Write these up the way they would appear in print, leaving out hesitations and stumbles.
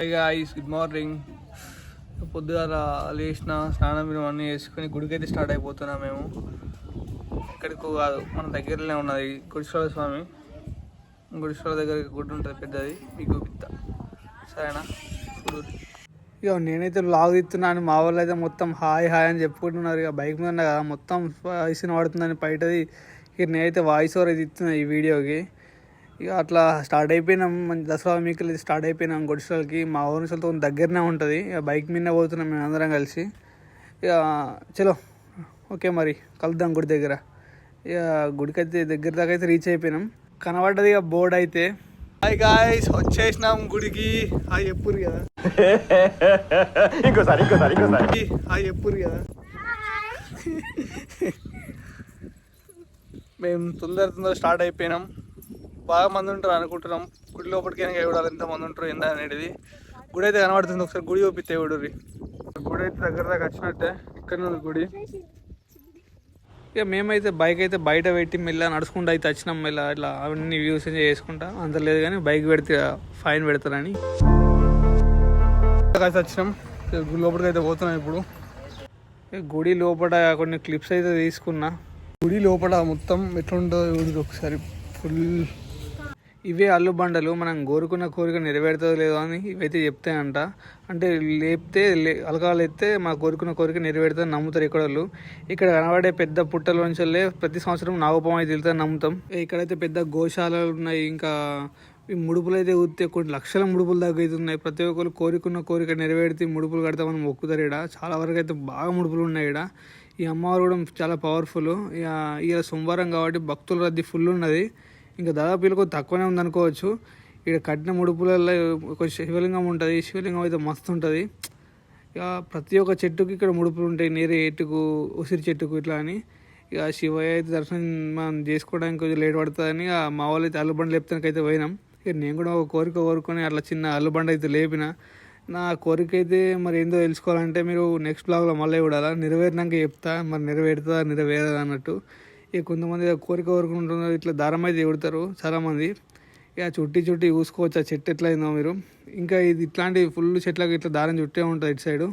Hi guys, good morning. పొద్దుగాల లేచిన స్నానం అన్నీ వేసుకొని గుడికి అయితే స్టార్ట్ అయిపోతున్నాం. మేము ఎక్కడికో కాదు, మన దగ్గరలోనే ఉన్నది గుడిశ్వర స్వామి. గుడిశ్వర దగ్గర గుడి ఉంటుంది పెద్దది, మీకు చూపిస్తా సరేనా. ఇక నేనైతే లాగ్ తీస్తున్నాను, మా వాళ్ళు అయితే మొత్తం హాయ్ హాయ్ అని చెప్పుకుంటున్నారు. ఇక బైక్ మీద కదా మొత్తం వాయిస్ పడుతుందని బయటది. ఇక నేనైతే వాయిస్ ఓవర్ అయితే ఇస్తున్నా ఈ వీడియోకి. ఇక అట్లా స్టార్ట్ అయిపోయినాం, మంచి దసరా మీకు స్టార్ట్ అయిపోయినాం. గుడిసెలకి మా ఊరిసలతో దగ్గరనే ఉంటుంది. ఇక బైక్ మీద పోతున్నాం మేము అందరం కలిసి. ఇక చలో ఓకే, మరి కలుద్దాం గుడి దగ్గర. ఇక గుడికి అయితే దగ్గర దాకా అయితే రీచ్ అయిపోయినాం. కనబడ్డది ఇక బోర్డు అయితే. హాయ్ గాయ్స్, వచ్చేసినాం గుడికి. హాయ్ ఎప్పుడు కదా, ఇంకోసారి హాయ్ ఎప్పుడు కదా. మేము తొందర స్టార్ట్ అయిపోయినాం. బాగా మంది ఉంటారు అనుకుంటున్నాం. గుడి లోపలికైనా చూడాలి ఎంతమంది ఉంటారు ఏందా అనేది. గుడి అయితే కనబడుతుంది, ఒకసారి గుడి చూపిస్తే చూడుర్రి. గుడి అయితే దగ్గర దాకా వచ్చినట్టే, ఇక్కడనే ఉంది గుడి. ఇక మేమైతే బైక్ అయితే బయట పెట్టి మెల్ల నడుచుకుంటూ అయితే వచ్చినాం. మెల్ల ఇట్లా అవన్నీ వ్యూస్ ఎంజాయ్ చేసుకుంటా. అంత లేదు కానీ బైక్ పెడితే ఫైన్ పెడతారని అయితే వచ్చినాం. గుడి లోపలికి అయితే పోతున్నాం ఇప్పుడు. గుడి లోపల కొన్ని క్లిప్స్ అయితే తీసుకున్నా. గుడి లోపల మొత్తం ఎట్లుంటుందో ఒకసారి ఫుల్. ఇవే అల్లు బండలు, మనం కోరుకున్న కోరిక నెరవేరుతుందో లేదో అని ఇవైతే చెప్తాయంట. అంటే లేపితే అలకాలు ఎత్తే మా కోరుకున్న కోరిక నెరవేరుతుందని నమ్ముతారు ఇక్కడ. ఇక్కడ కనబడే పెద్ద పుట్టలోంచి ప్రతి సంవత్సరం నాగపాము అయితే వెళ్తుందని నమ్ముతాం. ఇక్కడైతే పెద్ద గోశాలలు ఉన్నాయి. ఇంకా ఈ ముడుపులు అయితే ఊస్తే కొన్ని లక్షల ముడుపులు దాకా అయితే ఉన్నాయి. ప్రతి ఒక్కరు కోరుకున్న కోరిక నెరవేరితే ముడుపులు కడతామని మొక్కుతారు. ఇక్కడ చాలా వరకు అయితే బాగా ముడుపులు ఉన్నాయి. ఇక్కడ ఈ అమ్మవారు కూడా చాలా పవర్ఫుల్. ఇక సోమవారం కాబట్టి భక్తుల రద్దీ ఫుల్ ఉన్నది. ఇంకా దాదాపు వీళ్ళకు తక్కువనే ఉందనుకోవచ్చు. ఇక్కడ కట్టిన ముడుపులలో ఒక శివలింగం ఉంటుంది. శివలింగం అయితే మస్తు ఉంటుంది. ఇక ప్రతి ఒక్క చెట్టుకి ఇక్కడ ముడుపులు ఉంటాయి. నేరే చెట్టుకు, ఉసిరి చెట్టుకు ఇట్లా అని. ఇక శివయ్య అయితే దర్శనం మనం చేసుకోవడానికి కొంచెం లేట్ పడుతుందని మా వాళ్ళు అయితే అల్లుబండ లేపుతానికైతే పోయినాం. ఇక నేను కూడా ఒక కోరిక కోరుకొని అట్లా చిన్న అల్లుబండ అయితే లేపిన. నా కోరిక అయితే మరి ఏందో తెలుసుకోవాలంటే మీరు నెక్స్ట్ బ్లాగ్లో మళ్ళీ చూడాలా. నెరవేరినాక చెప్తా, మరి నెరవేరుతుందా నెరవేరదా అన్నట్టు. ఇక కొంతమంది కోరిక కోరుకుంటున్నారు, ఇట్లా దారం అయితే ఎగుడతారు చాలామంది. ఇక చుట్టి చూసుకోవచ్చు ఆ చెట్టు ఎట్లా అయిందో మీరు. ఇంకా ఇది ఇట్లాంటి ఫుల్ చెట్లకి ఇట్లా దారం చుట్టే ఉంటుంది ఇటు సైడు.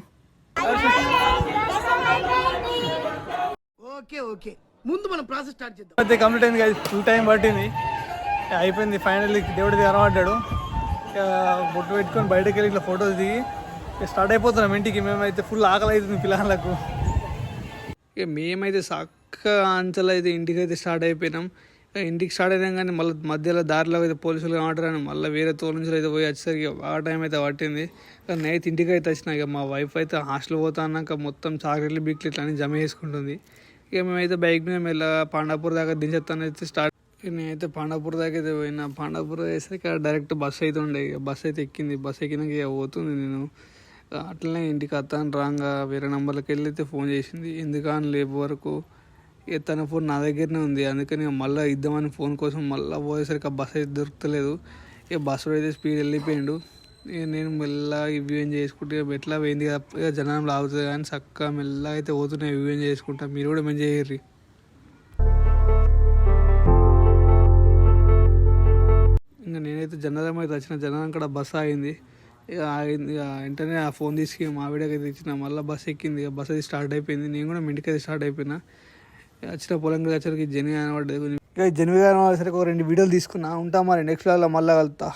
ఓకే ముందు మనం ప్రాసెస్ స్టార్ట్ చేద్దాం. అయితే కంప్లీట్ అయింది కదా, ఫుల్ టైం పట్టింది, అయిపోయింది. ఫైనల్లీ దేవుడిది కనబడ్డాడు. బొట్టు పెట్టుకొని బయటకు వెళ్ళి ఇట్లా ఫొటోస్ దిగి స్టార్ట్ అయిపోతున్నాం ఇంటికి. మేమైతే ఫుల్ ఆకలి అవుతుంది పిల్లలకు. ఇక మేమైతే అంచెలు అయితే ఇంటికి అయితే స్టార్ట్ అయిపోయినాం. ఇంటికి స్టార్ట్ అయినాం కానీ మళ్ళీ మధ్యలో దారిలో అయితే పోలీసులు కనబడ్డారని మళ్ళీ వేరే తోలు నుంచి అయితే పోయి వచ్చేసరికి బాగా టైం అయితే పట్టింది. నైట్ ఇంటికి అయితే వచ్చినా. ఇక మా వైఫ్ అయితే హాస్టల్ పోతా అన్నాక మొత్తం చాక్లెట్లు బిక్లు ఇట్లా అని జమ చేసుకుంటుంది. ఇక మేమైతే బైక్ మీద మెల్ల పాండాపూర్ దాకా దించేస్తాను అయితే స్టార్ట్. నేనైతే పాండాపూర్ దాకా అయితే పోయినా. పాండాపూర్ వేసరికి డైరెక్ట్ బస్సు అయితే ఉండే. బస్సు అయితే ఎక్కింది. బస్సు ఎక్కినాక ఇక పోతుంది. నేను అట్లనే ఇంటికి వస్తాను రాగా వేరే నెంబర్లకు వెళ్ళి అయితే ఫోన్ చేసింది. ఎందుకని లేపు వరకు ఇక తన ఫోన్ నా దగ్గరనే ఉంది. అందుకని మళ్ళీ ఇద్దామని ఫోన్ కోసం మళ్ళీ పోయేసరికి ఆ బస్సు అయితే దొరుకుతలేదు. ఇక బస్సు అయితే స్పీడ్ వెళ్ళిపోయిండు. ఇక నేను మెల్లగా వ్యూ ఎంజాయ్ చేసుకుంటే ఎట్లా పోయింది కదా, ఇక జనం లాగుతుంది కానీ చక్కగా మెల్లగా అయితే పోతున్నాయి వ్యూ ఎంజాయ్ చేసుకుంటా. మీరు కూడా ఎంజాయ్ చేయర్రి. ఇంకా నేనైతే జనరం అయితే వచ్చిన. జనం కూడా బస్సు ఆగింది. ఇక ఆగింది. ఇక వెంటనే ఆ ఫోన్ తీసుకు మా వీడియోకి అయితే ఇచ్చిన. మళ్ళీ బస్సు ఎక్కింది. ఇక బస్సు అయితే స్టార్ట్ అయిపోయింది. నేను కూడా ఇంటికి అయితే స్టార్ట్ అయిపోయినా. వచ్చిన పొలంగా వచ్చరికి జనవి కనబడ్డది. ఇక జనవి కనబడేసరికి ఒక 2 వీడియోలు తీసుకున్నా. ఉంటా మరి నెక్స్ట్ లో మళ్ళీ కలుతా.